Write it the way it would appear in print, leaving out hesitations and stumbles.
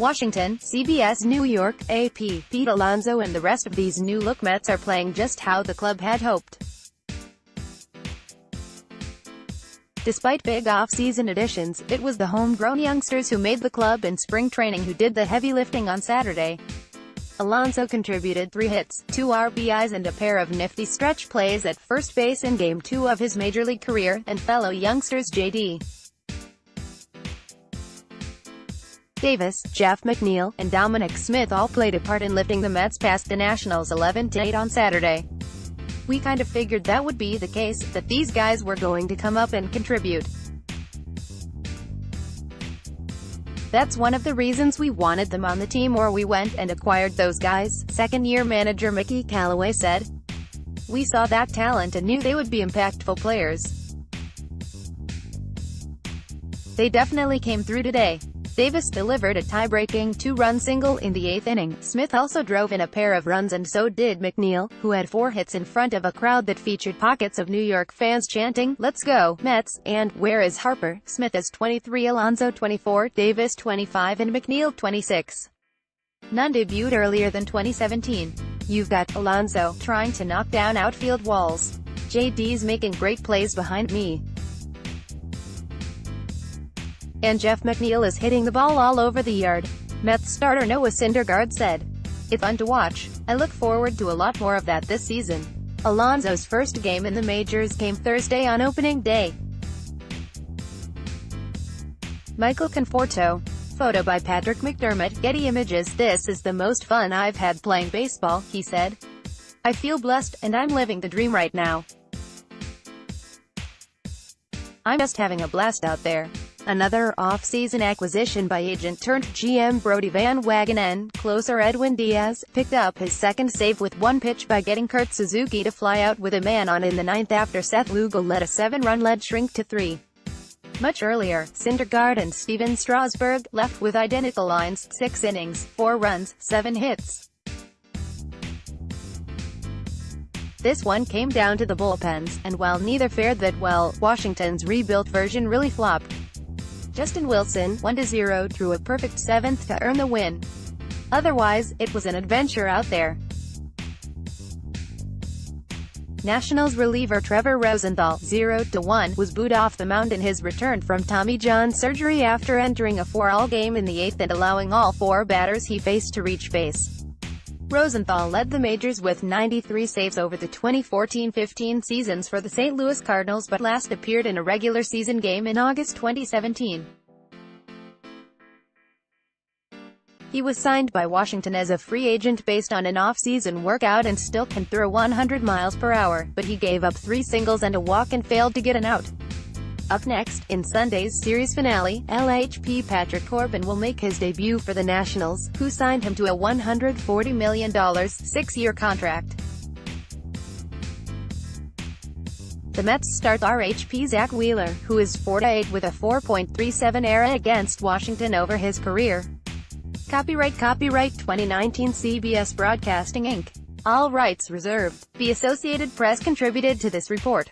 Washington, CBS New York, AP, Pete Alonso and the rest of these new-look Mets are playing just how the club had hoped. Despite big off-season additions, it was the homegrown youngsters who made the club in spring training who did the heavy lifting on Saturday. Alonso contributed 3 hits, 2 RBIs and a pair of nifty stretch plays at first base in Game 2 of his Major League career, and fellow youngsters J.D. Davis, Jeff McNeil, and Dominic Smith all played a part in lifting the Mets past the Nationals 11-8 on Saturday. We kind of figured that would be the case, that these guys were going to come up and contribute. That's one of the reasons we wanted them on the team, or we went and acquired those guys, second-year manager Mickey Callaway said. We saw that talent and knew they would be impactful players. They definitely came through today. Davis delivered a tie-breaking 2-run single in the 8th inning. Smith also drove in a pair of runs, and so did McNeil, who had 4 hits in front of a crowd that featured pockets of New York fans chanting, "Let's go, Mets," and "Where is Harper?" Smith is 23, Alonso 24, Davis 25 and McNeil 26. None debuted earlier than 2017. You've got Alonso trying to knock down outfield walls. JD's making great plays behind me. And Jeff McNeil is hitting the ball all over the yard. Mets starter Noah Syndergaard said. It's fun to watch. I look forward to a lot more of that this season. Alonso's first game in the majors came Thursday on opening day. Michael Conforto. Photo by Patrick McDermott, Getty Images. This is the most fun I've had playing baseball, he said. I feel blessed, and I'm living the dream right now. I'm just having a blast out there. Another off-season acquisition by agent-turned-GM Brodie Van Wagenen, closer Edwin Diaz, picked up his second save with one pitch by getting Kurt Suzuki to fly out with a man on in the 9th after Seth Lugo let a 7-run lead shrink to 3. Much earlier, Syndergaard and Steven Strasburg left with identical lines, 6 innings, 4 runs, 7 hits. This one came down to the bullpens, and while neither fared that well, Washington's rebuilt version really flopped. Justin Wilson, 1-0, threw a perfect 7th to earn the win. Otherwise, it was an adventure out there. Nationals reliever Trevor Rosenthal, 0-1, was booed off the mound in his return from Tommy John surgery after entering a 4-all game in the 8th and allowing all 4 batters he faced to reach base. Rosenthal led the majors with 93 saves over the 2014-15 seasons for the St. Louis Cardinals, but last appeared in a regular season game in August 2017. He was signed by Washington as a free agent based on an off-season workout and still can throw 100 miles per hour, but he gave up 3 singles and a walk and failed to get an out. Up next, in Sunday's series finale, LHP Patrick Corbin will make his debut for the Nationals, who signed him to a $140 million, 6-year contract. The Mets start RHP Zach Wheeler, who is 4-8 with a 4.37 ERA against Washington over his career. Copyright 2019 CBS Broadcasting Inc. All rights reserved. The Associated Press contributed to this report.